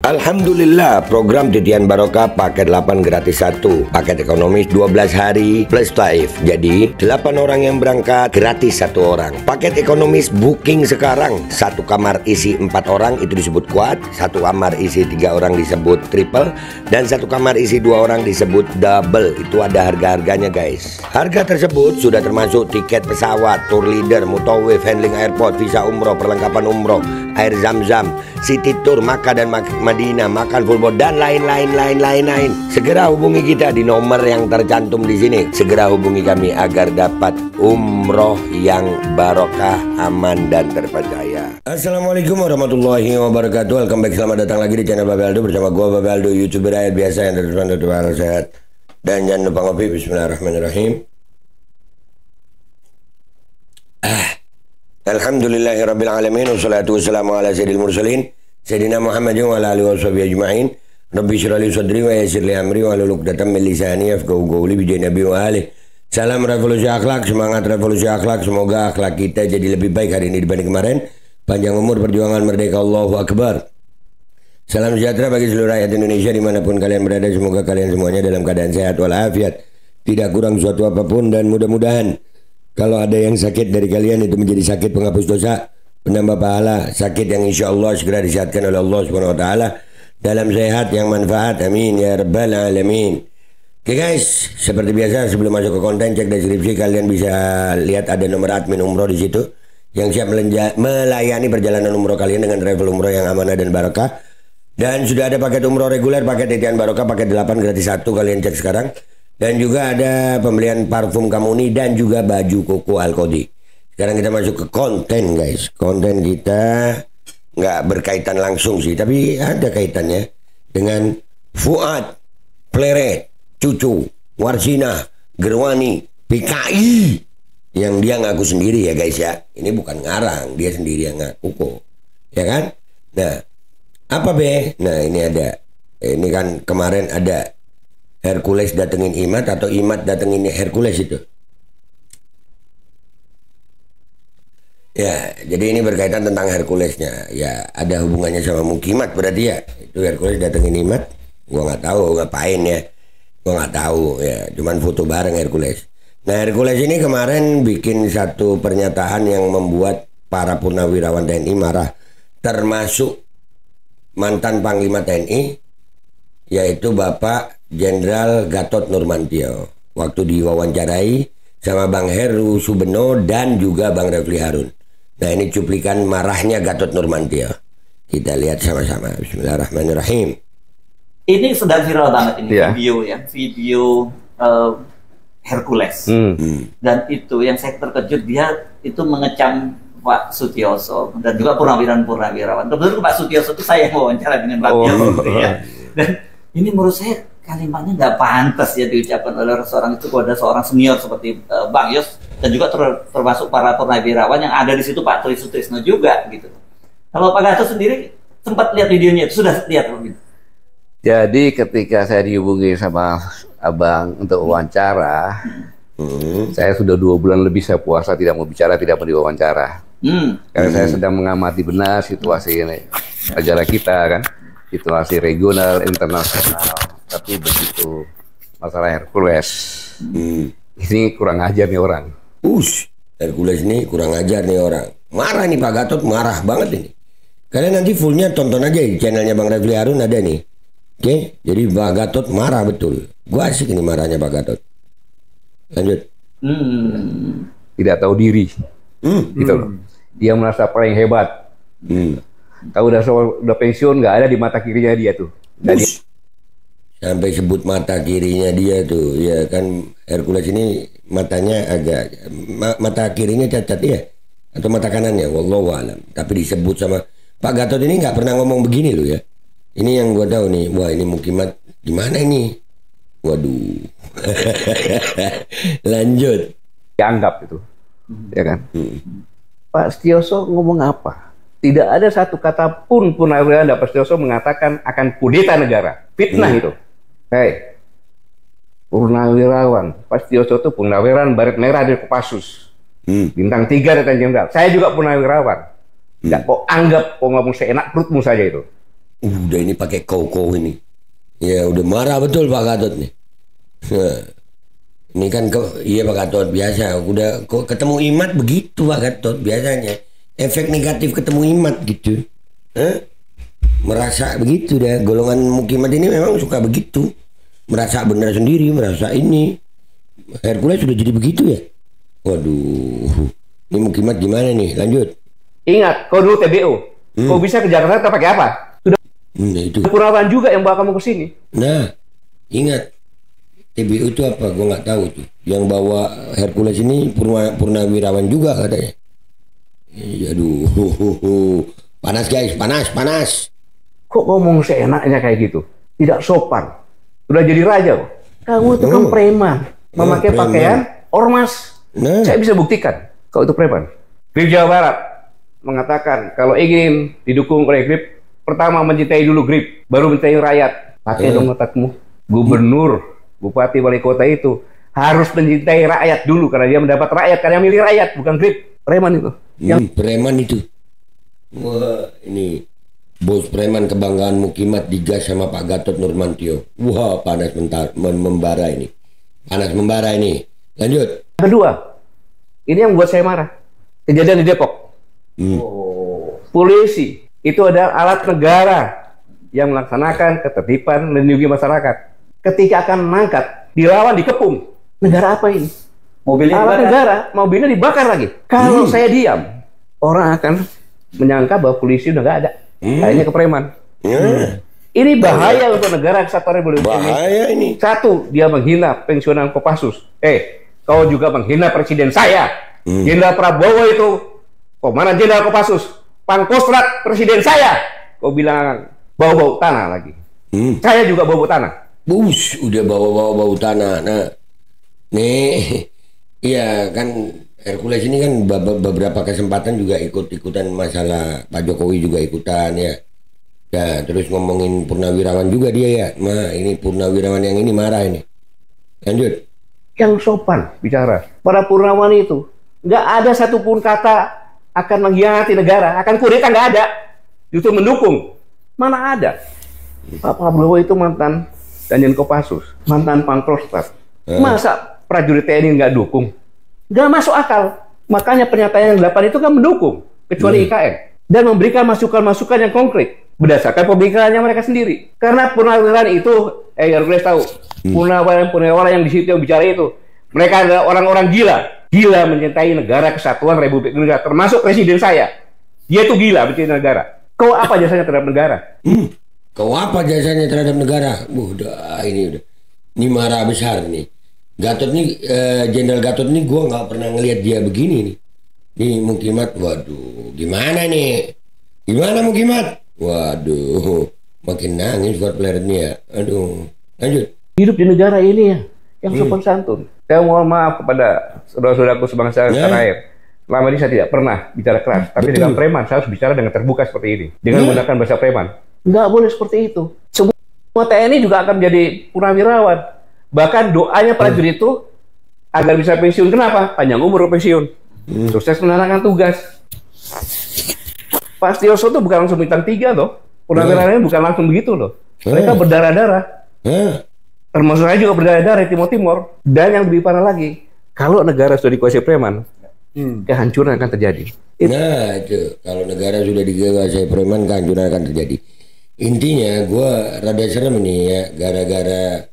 Alhamdulillah, program Titian Barokah paket 8 gratis 1, paket ekonomis 12 hari plus taif. Jadi 8 orang yang berangkat gratis 1 orang. Paket ekonomis booking sekarang, 1 kamar isi 4 orang itu disebut quad, 1 kamar isi 3 orang disebut triple, dan 1 kamar isi 2 orang disebut double. Itu ada harga-harganya guys. Harga tersebut sudah termasuk tiket pesawat, tour leader, mutawif, handling airport, visa umroh, perlengkapan umroh, air zam-zam, city tour, Makkah dan Madinah, makan full board, dan lain-lain. Segera hubungi kita di nomor yang tercantum di sini. Segera hubungi kami agar dapat umroh yang barokah, aman dan terpercaya. Assalamualaikum warahmatullahi wabarakatuh. Welcome back, selamat datang lagi di channel Babe Aldo bersama gua Babe Aldo, YouTuber rakyat biasa yang terus sehat. Dan jangan lupa ngopi. Bismillahirrahmanirrahim. Alhamdulillahirabbil alamin, wassalatu wassalamu ala sayyidil mursalin Sayyidina Muhammadin wa ala alihi washabihi ajma'in. Rabbi shrah li sadri wa yassir li amri wa hlul 'uqdatam min lisani yafqahu qawli bi nabi wa alihi. Salam revolusi akhlak, semangat revolusi akhlak. Semoga akhlak kita jadi lebih baik hari ini dibanding kemarin. Panjang umur, perjuangan merdeka, Allahu Akbar. Salam sejahtera bagi seluruh rakyat Indonesia dimanapun kalian berada. Semoga kalian semuanya dalam keadaan sehat walafiat, tidak kurang suatu apapun, dan mudah-mudahan kalau ada yang sakit dari kalian itu menjadi sakit penghapus dosa, penambah pahala, sakit yang insya Allah segera disehatkan oleh Allah Subhanahu Wa Taala dalam sehat yang manfaat, amin ya rabbal alamin. Oke guys, seperti biasa sebelum masuk ke konten, cek deskripsi, kalian bisa lihat ada nomor admin umroh di situ yang siap melayani perjalanan umroh kalian dengan travel umroh yang amanah dan barakah. Dan sudah ada paket umroh reguler, paket Titian Barokah, paket 8 gratis 1, kalian cek sekarang. Dan juga ada pembelian parfum Kamuni dan juga baju koko Al-Qodi. Sekarang kita masuk ke konten guys. Konten kita nggak berkaitan langsung sih, tapi ada kaitannya dengan Fuad, Pleret, Cucu, Warsina, Gerwani, PKI. Yang dia ngaku sendiri ya guys ya. Ini bukan ngarang, dia sendiri yang ngaku kok. Ya kan? Nah, apa be? Nah ini ada. Ini kan kemarin ada Hercules datengin Imad atau Imad datengin Hercules itu. Ya, jadi ini berkaitan tentang Herculesnya. Ya, ada hubungannya sama Mukimat berarti ya. Itu Hercules datengin Imad. Gua nggak tahu ngapain ya. Gua nggak tahu ya. Cuman foto bareng Hercules. Nah, Hercules ini kemarin bikin satu pernyataan yang membuat para purnawirawan TNI marah, termasuk mantan Panglima TNI, yaitu Bapak Jenderal Gatot Nurmantio. Waktu diwawancarai sama Bang Heru Subeno dan juga Bang Refli Harun. Nah ini cuplikan marahnya Gatot Nurmantio. Kita lihat sama-sama. Bismillahirrahmanirrahim. Ini sedang viral banget ini video ya. Video Hercules. Dan itu yang saya terkejut, dia itu mengecam Pak Sutioso dan juga purnawirawan. Kebetulan Pak Sutioso itu saya yang wawancara dengan Pak Sutioso ya. Dan ini menurut saya kalimatnya nggak pantas ya diucapkan oleh seorang itu kepada seorang senior seperti Bang Yos, dan juga termasuk para purnawirawan yang ada di situ, Pak Tri Sutrisno juga gitu. Kalau Pak Gatot sendiri sempat lihat videonya itu, sudah lihat gitu. Jadi ketika saya dihubungi sama Abang untuk wawancara, saya sudah 2 bulan lebih saya puasa, tidak mau bicara, tidak mau diwawancara. Karena saya sedang mengamati benar situasi ini, negara kita kan, situasi regional, internasional. Tapi begitu masalah Hercules, ini kurang ajar nih orang. Hercules ini kurang ajar nih orang. Marah nih Pak Gatot, marah banget ini. Kalian nanti fullnya tonton aja di channelnya Bang Refli Harun ada nih. Oke, jadi Pak Gatot marah betul. Gua asik ini marahnya Pak Gatot. Lanjut. Tidak tahu diri, gitu loh. Dia merasa paling hebat. Kalau udah pensiun nggak ada di mata kirinya dia tuh. Jadi sampai sebut mata kirinya dia tuh, ya kan. Hercules ini matanya agak, mata kirinya cacat ya, atau mata kanannya, wallahu alam. Tapi disebut sama Pak Gatot ini nggak pernah ngomong begini loh ya. Ini yang gua tahu nih, wah ini Mukimat gimana ini? Waduh. Lanjut. Dianggap itu, ya kan? Pak Sutioso ngomong apa? Tidak ada satu kata pun purnawirawan Pak Sutioso mengatakan akan kudeta negara. Fitnah itu. Hei, purnawirawan Pak Sutioso itu purnawirawan Baret Merah dari Kopassus, bintang 3 Letnan Jenderal. Saya juga purnawirawan. Tidak kok anggap kok ngomong seenak perutmu saja itu. Udah ini pakai kau ini. Ya udah marah betul Pak Gatot nih. Ini kan iya Pak Gatot biasa. Udah kok ketemu Imat begitu Pak Gatot biasanya. Efek negatif ketemu Imat gitu. Merasa begitu dah. Golongan Mukimat ini memang suka begitu. Merasa benar sendiri, merasa ini. Hercules sudah jadi begitu ya. Waduh. Ini Mukimat gimana nih? Lanjut. Ingat, kau dulu TBO. Kau bisa ke Jakarta pakai apa? Nah, itu. Purnawirawan juga yang bawa kamu ke sini. Nah, ingat TBU itu apa? Gue nggak tahu tuh. Yang bawa Hercules ini purnawirawan juga katanya. Aduh, panas guys, panas. Kok ngomong seenaknya kayak gitu? Tidak sopan. Udah jadi raja kok. Kamu itu kan preman, memakai preman. pakaian ormas. Nah. Saya bisa buktikan kalau itu preman. Grip Jawa Barat mengatakan kalau ingin didukung oleh Grip, pertama mencintai dulu Grip, baru mencintai rakyat. Pakai dong otakmu. Gubernur, bupati, wali kota itu harus mencintai rakyat dulu karena dia mendapat rakyat, karena milih rakyat, bukan Grip. Preman itu. Preman itu. Wah, ini bos preman kebanggaan Mukimat digas sama Pak Gatot Nurmantio. Wah, panas membara ini. Panas membara ini. Lanjut. Kedua, ini yang buat saya marah. Kejadian di Depok. Polisi itu adalah alat negara yang melaksanakan ketertiban, melindungi masyarakat. Ketika akan mengangkat, dilawan, dikepung. Negara apa ini? Mobilnya Alat dibakar. negara, mobilnya dibakar lagi. Kalau saya diam, orang akan menyangka bahwa polisi udah nggak ada. Kayaknya ke preman. Ini bahaya untuk negara kesatuan Republik Indonesia. Bahaya ini. Satu, dia menghina pensiunan Kopassus. Kau juga menghina presiden saya. Jenderal Prabowo itu komandan Jenderal Kopassus. Pangkostrat presiden saya. Kau bilang bau-bau tanah lagi. Saya juga bau-bau tanah. Bus, udah bawa bau tanah. Nah, nih, iya kan Hercules ini kan beberapa kesempatan juga ikut-ikutan masalah Pak Jokowi juga ikutan ya. Ya, terus ngomongin purnawirawan juga dia ya. Nah, ini purnawirawan yang ini marah ini. Lanjut. Yang sopan bicara. Para purnawan itu nggak ada satupun kata akan mengkhianati negara, akan kudeta, nggak ada. Justru mendukung. Mana ada? Pak Prabowo itu mantan Danjen Kopassus, mantan Pangkostrat. Masa prajurit TNI nggak dukung? Nggak masuk akal. Makanya pernyataan yang 8 itu kan mendukung, kecuali IKN. Dan memberikan masukan-masukan yang konkret berdasarkan pemikirannya mereka sendiri. Karena purnawirawan itu, Hercules tahu, purnawirawan yang di situ yang bicara itu, mereka adalah orang-orang gila mencintai negara kesatuan Republik Indonesia, termasuk presiden saya. Dia itu gila mencintai negara. Kau apa jasanya terhadap negara? Kau apa jasanya terhadap negara? Udah, ini udah. Ini marah besar nih. Gatot nih, Jenderal Gatot nih, gue nggak pernah ngelihat dia begini nih. Nih Mukimat, waduh, gimana nih? Gimana Mukimat? Waduh, makin nangis buat peleretnya ya. Aduh, lanjut. Hidup di negara ini ya, yang sopan santun. Saya mohon maaf kepada saudara-saudaraku sebangsa tanah air. Selama ini saya tidak pernah bicara keras, tapi dengan preman saya harus bicara dengan terbuka seperti ini, dengan menggunakan bahasa preman. Nggak boleh seperti itu. Semua TNI juga akan menjadi purnawirawan. Bahkan doanya prajurit itu agar bisa pensiun. Kenapa? Panjang umur pensiun. Sukses menjalankan tugas. Pak Setioso itu bukan langsung bintang 3 loh. Purnawirawannya bukan langsung begitu loh. Mereka berdarah-darah. Termasuk saya juga berdarah-darah di Timur. Dan yang lebih parah lagi, kalau negara sudah dikuasai preman, kehancuran akan terjadi. Nah itu, kalau negara sudah dikuasai preman, kehancuran akan terjadi. Intinya, gue rada serem nih ya, gara-gara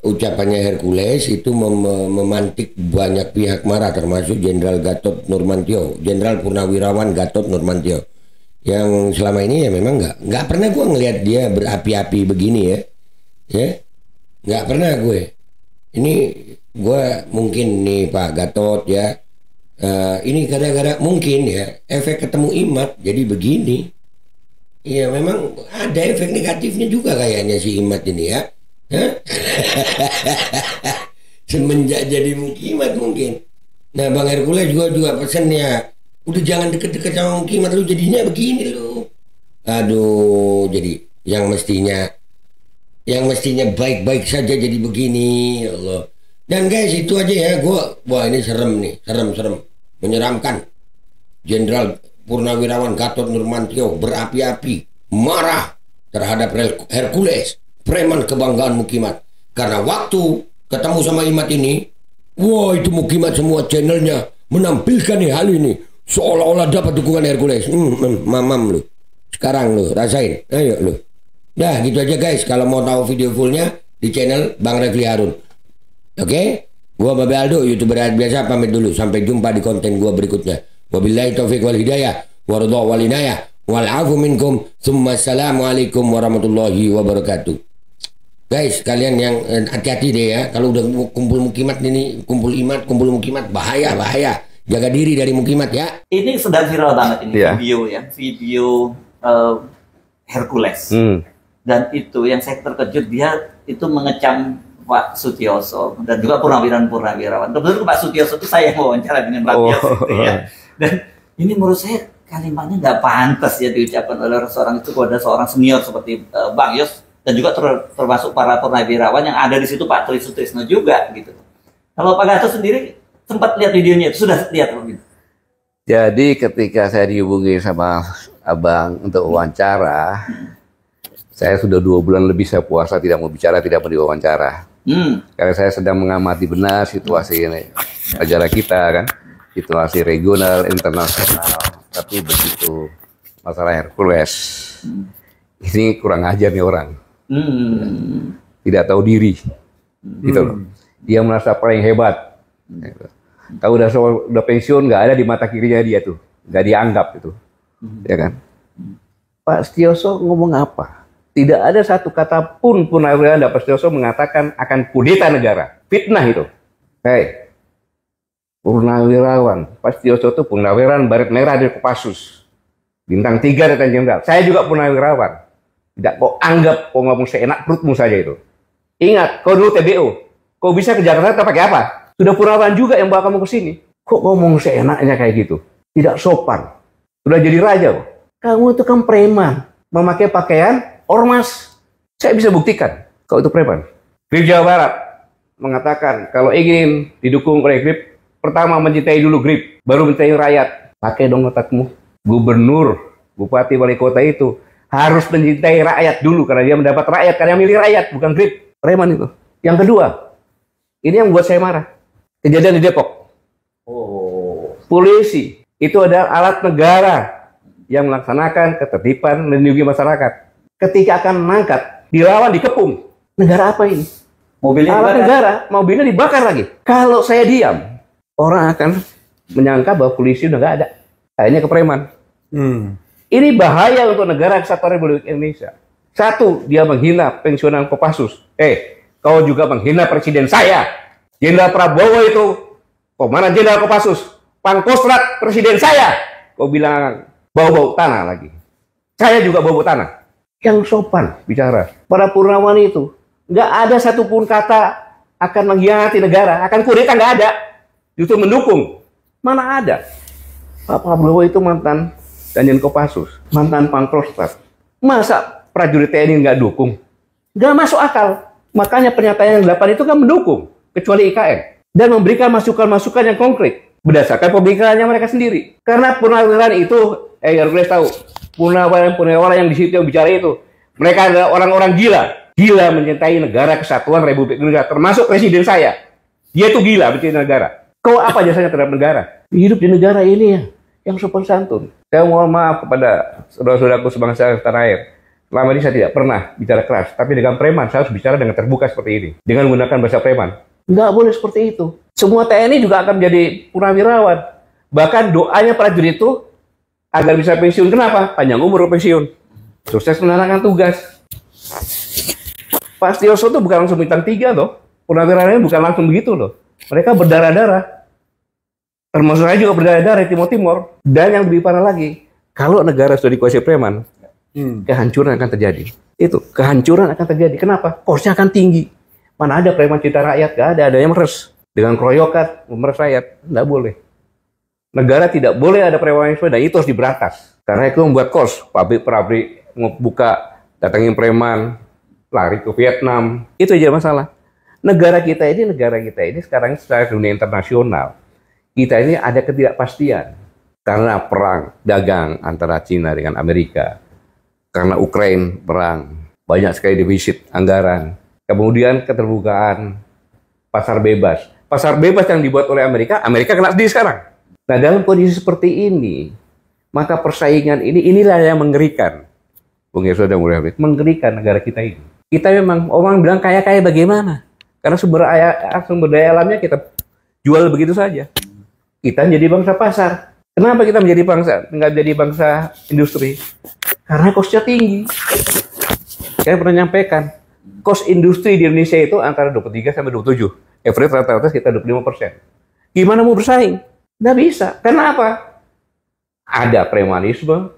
ucapannya Hercules itu memantik banyak pihak marah, termasuk Jenderal Gatot Nurmantio, Jenderal Purnawirawan Gatot Nurmantio, yang selama ini ya memang nggak pernah gue ngelihat dia berapi-api begini ya, nggak pernah gue. Ini gue mungkin nih Pak Gatot ya, ini gara-gara mungkin ya efek ketemu Imat jadi begini. Iya memang ada efek negatifnya juga kayaknya si Imat ini ya. Semenjak jadi Mukimat mungkin. Nah Bang Hercules juga pesennya, udah jangan deket-deket sama Mukimat, lu jadinya begini lu. Aduh, jadi yang mestinya baik-baik saja jadi begini, ya Allah. Dan guys itu aja ya, wah ini serem nih, serem, menyeramkan. Jenderal Purnawirawan Gatot Nurmantio berapi-api marah terhadap Hercules, preman kebanggaan Mukimat. Karena waktu ketemu sama Imat ini, wah itu Mukimat semua channelnya menampilkan nih hal ini seolah-olah dapat dukungan Hercules. Mamam lu. Sekarang lu rasain. Ayo lu. Dah gitu aja guys. Kalau mau tahu video fullnya di channel Bang Refli Harun. Oke? Gua Babe Aldo, YouTuber rakyat biasa, pamit dulu. Sampai jumpa di konten gua berikutnya. Wabillahi taufiq wal hidayah. Waridha wal inayah. Wal afu minkum. Assalamualaikum warahmatullahi wabarakatuh. Guys, kalian yang hati-hati deh ya. Kalau udah kumpul Mukimat ini, kumpul Imat, kumpul Mukimat, bahaya. Jaga diri dari Mukimat ya. Ini sedang viral banget ini video ya. Video Hercules. Dan itu yang saya terkejut, dia itu mengecam Pak Sutioso dan juga purnawirawan. Kebetulan Pak Sutioso itu saya wawancara dengan Pak Tias gitu ya. Dan ini menurut saya kalimatnya nggak pantas ya diucapkan oleh seorang itu kepada seorang senior seperti Bang Yos, dan juga termasuk para purnawirawan yang ada di situ, Pak Tri Sutrisno juga gitu. Kalau Pak Gatot sendiri sempat lihat videonya itu, sudah lihat begitu. Jadi ketika saya dihubungi sama Abang untuk wawancara, saya sudah 2 bulan lebih saya puasa, tidak mau bicara, tidak mau diwawancara. Karena saya sedang mengamati benar situasi ini, negara kita kan, situasi regional, internasional. Tapi begitu masalah Hercules, ini kurang ajar nih orang, tidak tahu diri, gitu loh. Dia merasa paling hebat. Tahu udah pensiun, nggak ada di mata kirinya dia tuh, nggak dianggap itu, ya kan? Pak Sutioso ngomong apa? Tidak ada satu kata pun purnawirawan Pak Sutioso mengatakan akan kudeta negara. Fitnah itu. Hei, purnawirawan Pak Sutioso itu purnawirawan baret merah dari Kopassus. Bintang 3 Letnan Jenderal. Saya juga purnawirawan. Tidak kau anggap kau ngomong seenak perutmu saja itu. Ingat, kau dulu TBO. Kau bisa ke Jakarta pakai apa? Sudah purnawirawan juga yang bawa kamu ke sini. Kok ngomong seenaknya kayak gitu? Tidak sopan. Sudah jadi raja kok. Kamu itu kan preman. Memakai pakaian ormas. Saya bisa buktikan kalau itu preman. Grip Jawa Barat mengatakan kalau ingin didukung oleh Grip, pertama mencintai dulu Grip, baru mencintai rakyat. Pakai dong otakmu. Gubernur, bupati, wali kota itu harus mencintai rakyat dulu karena dia mendapat rakyat, karena yang milih rakyat, bukan Grip. Preman itu. Yang kedua, ini yang buat saya marah. Kejadian di Depok. Polisi itu adalah alat negara yang melaksanakan ketertiban, melindungi masyarakat. Ketika akan mengangkat, dilawan, dikepung. Negara apa ini? Mobilnya alat dibakar. Negara, mobilnya dibakar lagi. Kalau saya diam, orang akan menyangka bahwa polisi udah nggak ada. Akhirnya ke preman. Ini bahaya untuk negara kesatuan Republik Indonesia. Satu, dia menghina pensiunan Kopassus. Kau juga menghina presiden saya. Jenderal Prabowo itu komandan Jenderal Kopassus. Pangkostrat presiden saya. Kau bilang bau-bau tanah lagi. Saya juga bau-bau tanah. Yang sopan bicara. Para purnawirawan itu nggak ada satupun kata akan mengkhianati negara, akan kudeta, nggak ada. Justru mendukung. Mana ada? Pak Prabowo itu mantan Danjen Kopassus, mantan Pangkostrat. Masa prajurit TNI nggak dukung? Nggak masuk akal. Makanya pernyataan yang 8 itu kan mendukung, kecuali IKN, dan memberikan masukan-masukan yang konkret berdasarkan pemikirannya mereka sendiri. Karena purnawirawan itu, Hercules tahu, purnawirawan yang di situ yang bicara itu, mereka adalah orang-orang gila mencintai negara kesatuan Republik Indonesia, termasuk presiden saya. Dia tuh gila mencintai negara. Kau apa jasanya terhadap negara? Hidup di negara ini ya, yang sopan santun. Saya mohon maaf kepada saudara-saudaraku sebangsa tanah air. Selama ini saya tidak pernah bicara keras, tapi dengan preman saya harus bicara dengan terbuka seperti ini, dengan menggunakan bahasa preman. Nggak boleh seperti itu. Semua TNI juga akan menjadi purnawirawan. Bahkan doanya prajurit itu agar bisa pensiun. Kenapa? Panjang umur pensiun. Sukses menjalankan tugas. Pak Sutioso itu bukan langsung bintang 3 loh. Purnawirawannya bukan langsung begitu loh. Mereka berdarah-darah. Termasuk saya juga berdarah-darah di Timur. Dan yang lebih parah lagi, kalau negara sudah dikuasai preman, kehancuran akan terjadi. Itu, kehancuran akan terjadi. Kenapa? Kosnya akan tinggi. Mana ada preman cinta rakyat? Gak ada, adanya meres. Dengan keroyokan, meres rakyat. Nggak boleh. Negara tidak boleh ada preman dan itu harus diberantas. Karena itu membuat kos. Pabrik-pabrik buka, datangin preman, lari ke Vietnam. Itu aja masalah. Negara kita ini sekarang secara dunia internasional, kita ini ada ketidakpastian. Karena perang dagang antara Cina dengan Amerika. karena Ukraina perang, banyak sekali defisit anggaran. Kemudian keterbukaan pasar bebas. Pasar bebas yang dibuat oleh Amerika, Amerika kena sendiri sekarang. Nah, dalam kondisi seperti ini, maka persaingan inilah yang mengerikan. Bung Yesod dan mengerikan negara kita ini. Kita memang orang bilang kaya-kaya bagaimana? Karena sumber daya alamnya kita jual begitu saja. Kita menjadi bangsa pasar. Kenapa kita nggak menjadi bangsa industri? Karena kosnya tinggi. Saya pernah nyampaikan, kos industri di Indonesia itu antara 23 sampai 27. Average rata-rata sekitar 25%. Gimana mau bersaing? Nggak bisa. Kenapa? Ada premanisme,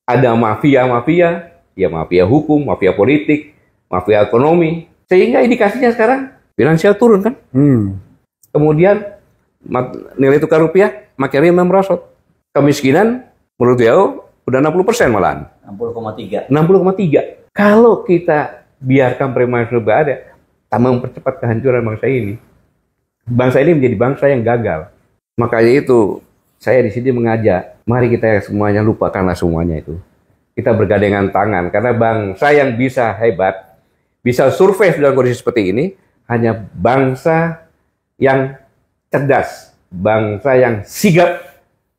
ada mafia-mafia, ya mafia hukum, mafia politik, mafia ekonomi. Sehingga indikasinya sekarang finansial turun kan? Kemudian nilai tukar rupiah makin merosot. Kemiskinan menurut WHO udah 60% malahan. 60,3. 60,3. Kalau kita biarkan premanisme ada, tambah mempercepat kehancuran bangsa ini. Bangsa ini menjadi bangsa yang gagal. Makanya itu saya di sini mengajak, mari kita semuanya lupakanlah semuanya itu. Kita bergandengan tangan karena bangsa yang bisa hebat, bisa survive dalam kondisi seperti ini hanya bangsa yang cerdas, bangsa yang sigap,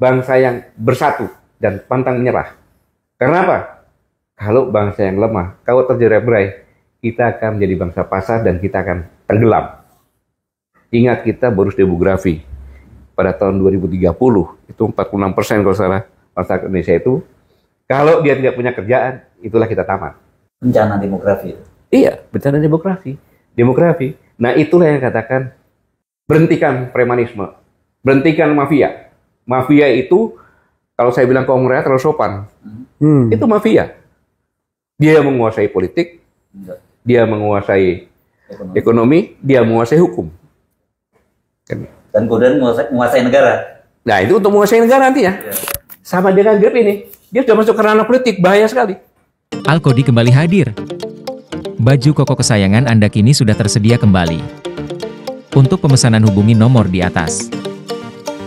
bangsa yang bersatu dan pantang menyerah. Kenapa? Kalau bangsa yang lemah, kalau terjerat-berai, kita akan menjadi bangsa pasar dan kita akan tenggelam. Ingat kita bonus demografi pada tahun 2030 itu 46% kalau salah masyarakat Indonesia itu. Kalau dia tidak punya kerjaan, itulah kita tamat. Bencana demografi. Iya, bencana demografi. Nah, itulah yang katakan berhentikan premanisme, berhentikan mafia. Mafia itu kalau saya bilang kongres terlalu sopan, itu mafia. Dia menguasai politik, dia menguasai ekonomi, dia menguasai hukum. Dan kemudian menguasai negara. Nah, itu untuk menguasai negara nantinya. Ya. Sama dengan Grab ini, dia sudah masuk ke ranah politik, bahaya sekali. Alkodi kembali hadir. Baju koko kesayangan Anda kini sudah tersedia kembali. Untuk pemesanan hubungi nomor di atas.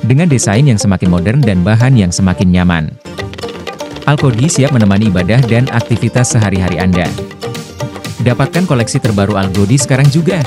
Dengan desain yang semakin modern dan bahan yang semakin nyaman. Alkodi siap menemani ibadah dan aktivitas sehari-hari Anda. Dapatkan koleksi terbaru Alkodi sekarang juga.